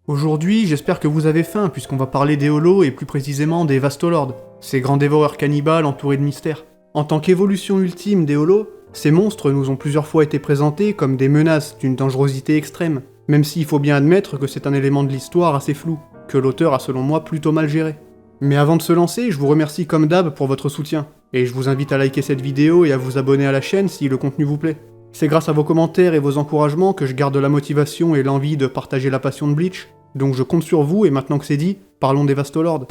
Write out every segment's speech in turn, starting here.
Aujourd'hui, j'espère que vous avez faim puisqu'on va parler des holos et plus précisément des Vastolords, ces grands dévoreurs cannibales entourés de mystères. En tant qu'évolution ultime des holos, ces monstres nous ont plusieurs fois été présentés comme des menaces d'une dangerosité extrême, même s'il faut bien admettre que c'est un élément de l'histoire assez flou, que l'auteur a selon moi plutôt mal géré. Mais avant de se lancer, je vous remercie comme d'hab pour votre soutien, et je vous invite à liker cette vidéo et à vous abonner à la chaîne si le contenu vous plaît. C'est grâce à vos commentaires et vos encouragements que je garde la motivation et l'envie de partager la passion de Bleach, donc je compte sur vous et maintenant que c'est dit, parlons des Vastolords.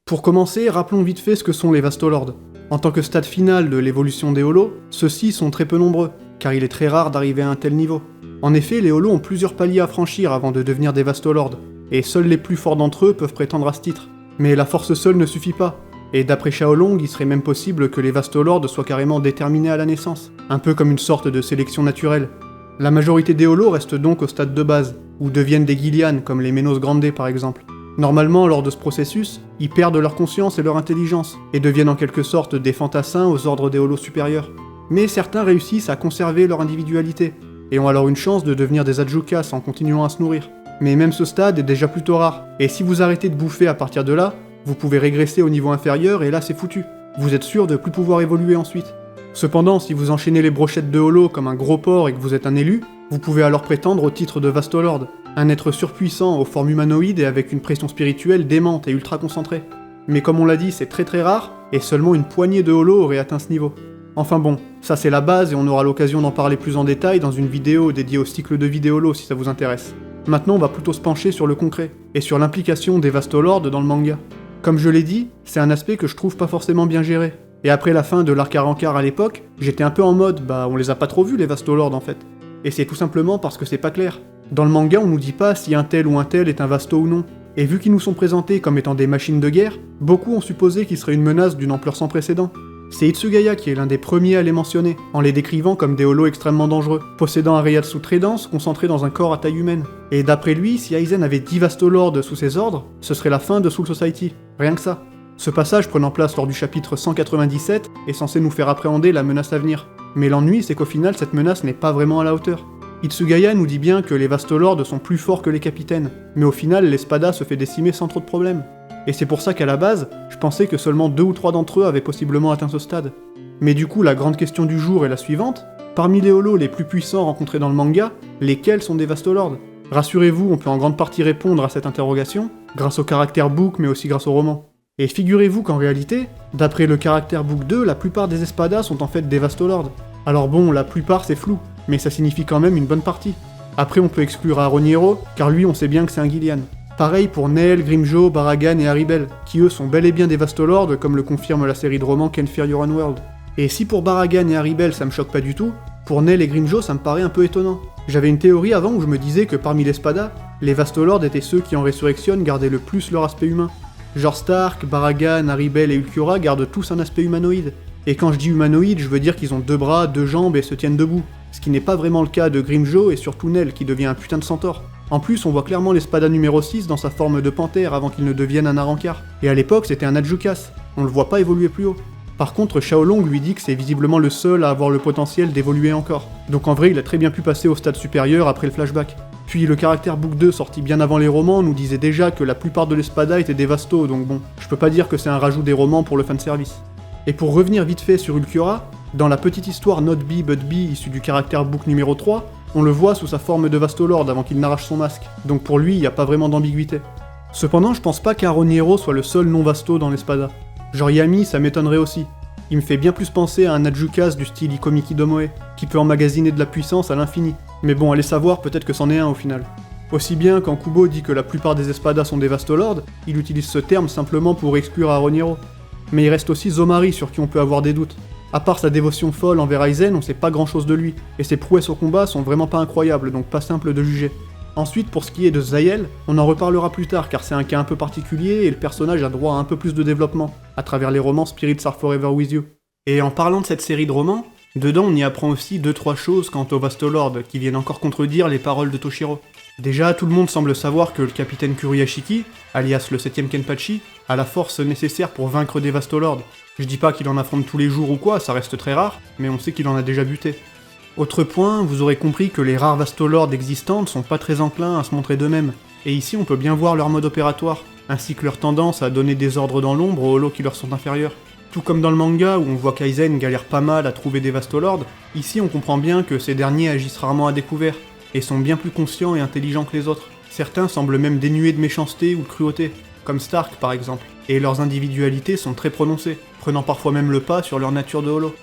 Pour commencer, rappelons vite fait ce que sont les Vastolords. En tant que stade final de l'évolution des holos, ceux-ci sont très peu nombreux, car il est très rare d'arriver à un tel niveau. En effet, les holos ont plusieurs paliers à franchir avant de devenir des Vastolords, et seuls les plus forts d'entre eux peuvent prétendre à ce titre. Mais la force seule ne suffit pas, et d'après Xiaolong, il serait même possible que les Vastolords soient carrément déterminés à la naissance, un peu comme une sorte de sélection naturelle. La majorité des holos restent donc au stade de base, ou deviennent des Gillian, comme les Menos Grande par exemple. Normalement, lors de ce processus, ils perdent leur conscience et leur intelligence, et deviennent en quelque sorte des fantassins aux ordres des holos supérieurs. Mais certains réussissent à conserver leur individualité, et ont alors une chance de devenir des Adjukas en continuant à se nourrir. Mais même ce stade est déjà plutôt rare, et si vous arrêtez de bouffer à partir de là, vous pouvez régresser au niveau inférieur et là c'est foutu. Vous êtes sûr de plus pouvoir évoluer ensuite. Cependant, si vous enchaînez les brochettes de holo comme un gros porc et que vous êtes un élu, vous pouvez alors prétendre au titre de Vastolord, un être surpuissant aux formes humanoïdes et avec une pression spirituelle démente et ultra concentrée. Mais comme on l'a dit, c'est très rare, et seulement une poignée de holo aurait atteint ce niveau. Enfin bon, ça c'est la base et on aura l'occasion d'en parler plus en détail dans une vidéo dédiée au cycle de vie des holos si ça vous intéresse. Maintenant on va plutôt se pencher sur le concret, et sur l'implication des Vastolords dans le manga. Comme je l'ai dit, c'est un aspect que je trouve pas forcément bien géré. Et après la fin de l'arc Arrancar à l'époque, j'étais un peu en mode on les a pas trop vus les Vastolords en fait. Et c'est tout simplement parce que c'est pas clair. Dans le manga on nous dit pas si un tel ou un tel est un Vasto ou non. Et vu qu'ils nous sont présentés comme étant des machines de guerre, beaucoup ont supposé qu'ils seraient une menace d'une ampleur sans précédent. C'est Hitsugaya qui est l'un des premiers à les mentionner, en les décrivant comme des holos extrêmement dangereux, possédant un Reiatsu très dense concentré dans un corps à taille humaine. Et d'après lui, si Aizen avait 10 Vastolords sous ses ordres, ce serait la fin de Soul Society. Rien que ça. Ce passage prenant place lors du chapitre 197 est censé nous faire appréhender la menace à venir. Mais l'ennui, c'est qu'au final, cette menace n'est pas vraiment à la hauteur. Hitsugaya nous dit bien que les Vastolords sont plus forts que les capitaines, mais au final, l'Espada se fait décimer sans trop de problèmes. Et c'est pour ça qu'à la base, je pensais que seulement 2 ou 3 d'entre eux avaient possiblement atteint ce stade. Mais du coup, la grande question du jour est la suivante. Parmi les holos les plus puissants rencontrés dans le manga, lesquels sont des Vastolords? Rassurez-vous, on peut en grande partie répondre à cette interrogation, grâce au caractère book mais aussi grâce au roman. Et figurez-vous qu'en réalité, d'après le caractère book 2, la plupart des Espadas sont en fait des Vastolords. Alors bon, la plupart c'est flou, mais ça signifie quand même une bonne partie. Après on peut exclure Aroniero, car lui on sait bien que c'est un Gillian. Pareil pour Nel, Grimjo, Baragan et Haribel, qui eux sont bel et bien des Vastolords comme le confirme la série de romans Ken Fear Your Own World. Et si pour Baragan et Haribel ça me choque pas du tout, pour Nel et Grimjo ça me paraît un peu étonnant. J'avais une théorie avant où je me disais que parmi les Spadas, les Vastolords étaient ceux qui en Resurrection gardaient le plus leur aspect humain. Genre Stark, Baragan, Haribel et Ulquiorra gardent tous un aspect humanoïde. Et quand je dis humanoïde, je veux dire qu'ils ont 2 bras, 2 jambes et se tiennent debout. Ce qui n'est pas vraiment le cas de Grimjo et surtout Nel qui devient un putain de centaure. En plus, on voit clairement l'Espada numéro 6 dans sa forme de panthère avant qu'il ne devienne un Arrancar. Et à l'époque, c'était un Adjukas. On le voit pas évoluer plus haut. Par contre, Xiaolong lui dit que c'est visiblement le seul à avoir le potentiel d'évoluer encore. Donc en vrai, il a très bien pu passer au stade supérieur après le flashback. Puis le caractère Book 2 sorti bien avant les romans nous disait déjà que la plupart de l'Espada étaient des Vastos, donc bon, je peux pas dire que c'est un rajout des romans pour le fanservice. Et pour revenir vite fait sur Ulquiorra, dans la petite histoire Not Be But Be issue du caractère Book numéro 3, on le voit sous sa forme de Vastolord avant qu'il n'arrache son masque, donc pour lui, il n'y a pas vraiment d'ambiguïté. Cependant, je pense pas qu'Aroniero soit le seul non-Vasto dans l'Espada. Genre Yami, ça m'étonnerait aussi. Il me fait bien plus penser à un Adjukas du style Ikomiki Domoe, qui peut emmagasiner de la puissance à l'infini. Mais bon, allez savoir, peut-être que c'en est un au final. Aussi bien quand Kubo dit que la plupart des Espadas sont des Vastolords, il utilise ce terme simplement pour exclure Aroniero. Mais il reste aussi Zomari sur qui on peut avoir des doutes. À part sa dévotion folle envers Aizen, on sait pas grand chose de lui, et ses prouesses au combat sont vraiment pas incroyables, donc pas simple de juger. Ensuite, pour ce qui est de Zayel, on en reparlera plus tard car c'est un cas un peu particulier et le personnage a droit à un peu plus de développement, à travers les romans Spirits Are Forever With You. Et en parlant de cette série de romans, dedans on y apprend aussi 2-3 choses quant aux Vastolords qui viennent encore contredire les paroles de Toshiro. Déjà, tout le monde semble savoir que le capitaine Kuruyashiki, alias le 7ème Kenpachi, a la force nécessaire pour vaincre des Vastolords. Je dis pas qu'il en affronte tous les jours ou quoi, ça reste très rare, mais on sait qu'il en a déjà buté. Autre point, vous aurez compris que les rares Vastolords existants ne sont pas très enclins à se montrer d'eux-mêmes, et ici on peut bien voir leur mode opératoire, ainsi que leur tendance à donner des ordres dans l'ombre aux holos qui leur sont inférieurs. Tout comme dans le manga où on voit Kaizen galère pas mal à trouver des Vastolords, ici on comprend bien que ces derniers agissent rarement à découvert, et sont bien plus conscients et intelligents que les autres. Certains semblent même dénués de méchanceté ou de cruauté, comme Stark par exemple, et leurs individualités sont très prononcées, prenant parfois même le pas sur leur nature de holo.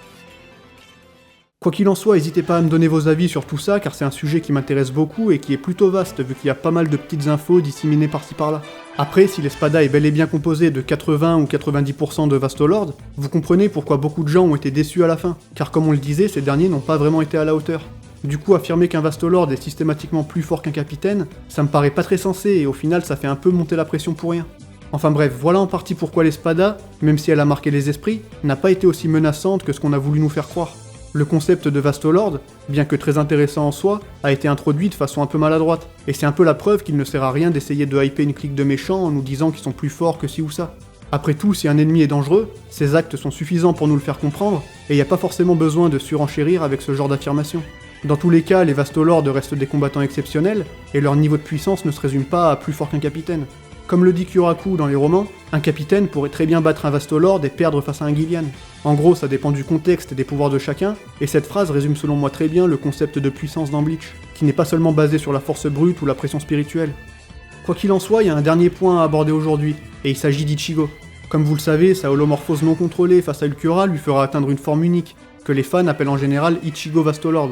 Quoi qu'il en soit, n'hésitez pas à me donner vos avis sur tout ça, car c'est un sujet qui m'intéresse beaucoup et qui est plutôt vaste, vu qu'il y a pas mal de petites infos disséminées par-ci par-là. Après, si l'Espada est bel et bien composé de 80 ou 90% de Vastolords, vous comprenez pourquoi beaucoup de gens ont été déçus à la fin, car comme on le disait, ces derniers n'ont pas vraiment été à la hauteur. Du coup, affirmer qu'un Vastolord est systématiquement plus fort qu'un capitaine, ça me paraît pas très sensé, et au final ça fait un peu monter la pression pour rien. Enfin bref, voilà en partie pourquoi l'Espada, même si elle a marqué les esprits, n'a pas été aussi menaçante que ce qu'on a voulu nous faire croire. Le concept de Vastolord, bien que très intéressant en soi, a été introduit de façon un peu maladroite, et c'est un peu la preuve qu'il ne sert à rien d'essayer de hyper une clique de méchants en nous disant qu'ils sont plus forts que ci ou ça. Après tout, si un ennemi est dangereux, ses actes sont suffisants pour nous le faire comprendre, et il n'y a pas forcément besoin de surenchérir avec ce genre d'affirmation. Dans tous les cas, les Vastolords restent des combattants exceptionnels, et leur niveau de puissance ne se résume pas à plus fort qu'un capitaine. Comme le dit Kyoraku dans les romans, un capitaine pourrait très bien battre un Vastolord et perdre face à un Gillian. En gros, ça dépend du contexte et des pouvoirs de chacun, et cette phrase résume selon moi très bien le concept de puissance dans Bleach, qui n'est pas seulement basé sur la force brute ou la pression spirituelle. Quoi qu'il en soit, il y a un dernier point à aborder aujourd'hui, et il s'agit d'Ichigo. Comme vous le savez, sa holomorphose non contrôlée face à Ulquiorra lui fera atteindre une forme unique, que les fans appellent en général Ichigo Vastolord.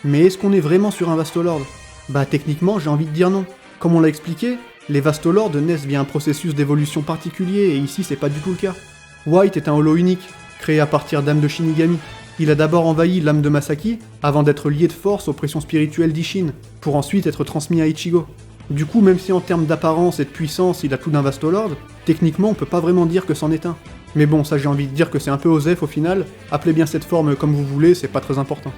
Mais est-ce qu'on est vraiment sur un Vastolord? Bah techniquement, j'ai envie de dire non. Comme on l'a expliqué, les Vastolords naissent via un processus d'évolution particulier, et ici c'est pas du tout le cas. White est un holo unique, créé à partir d'âme de Shinigami. Il a d'abord envahi l'âme de Masaki, avant d'être lié de force aux pressions spirituelles d'Ishin, pour ensuite être transmis à Ichigo. Du coup, même si en termes d'apparence et de puissance il a tout d'un Vastolord, techniquement on peut pas vraiment dire que c'en est un. Mais bon, ça j'ai envie de dire que c'est un peu osef au final, appelez bien cette forme comme vous voulez, c'est pas très important.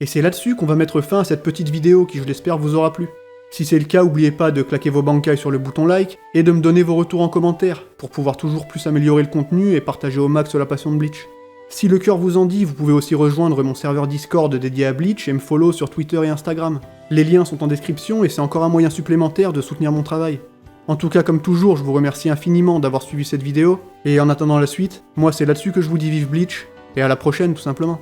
Et c'est là-dessus qu'on va mettre fin à cette petite vidéo qui je l'espère vous aura plu. Si c'est le cas, n'oubliez pas de claquer vos bankai sur le bouton like et de me donner vos retours en commentaire pour pouvoir toujours plus améliorer le contenu et partager au max la passion de Bleach. Si le cœur vous en dit, vous pouvez aussi rejoindre mon serveur Discord dédié à Bleach et me follow sur Twitter et Instagram. Les liens sont en description et c'est encore un moyen supplémentaire de soutenir mon travail. En tout cas, comme toujours, je vous remercie infiniment d'avoir suivi cette vidéo, et en attendant la suite, moi c'est là-dessus que je vous dis vive Bleach, et à la prochaine tout simplement.